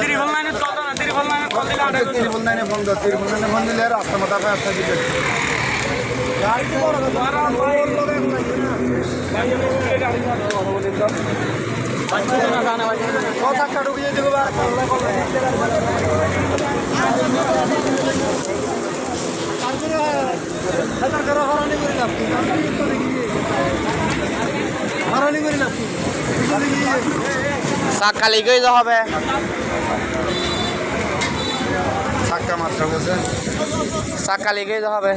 ত্রিপল নাইনে ফোন দাও, ত্রিপল নাইনে ফোন দিলে রাস্তা মাথা আসতে দিবে। কথা ঢুকিয়ে দেবো চাক্কা লিগেই যা হবে, চাক্কা মারতে বলছে, চাক্কা লিগেই যা হবে।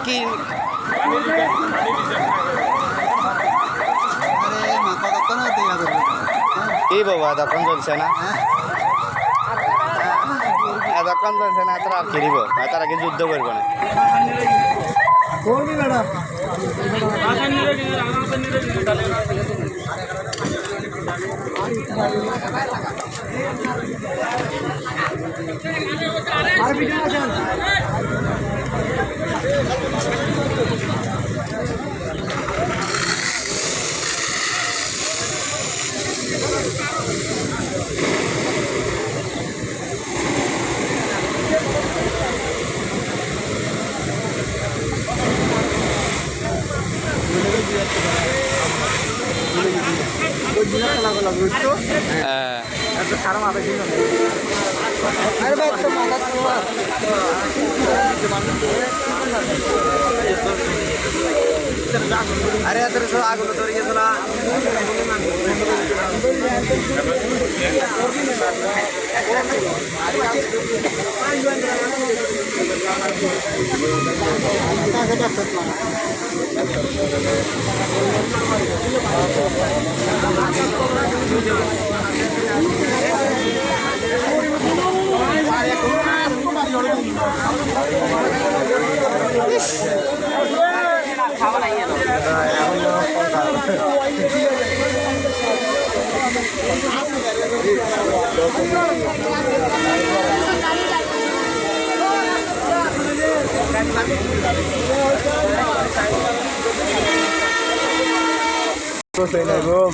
কি এই বাবা এতক্ষণ চলছে না, এতক্ষণ চলছে না, এত আর কিনিব, এত আগে যুদ্ধ করবো না। আরে এত আগুলো ধরে গেছিল না।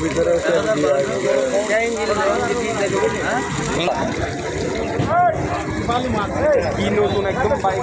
ভিতরে কি নতুন একদম বাইক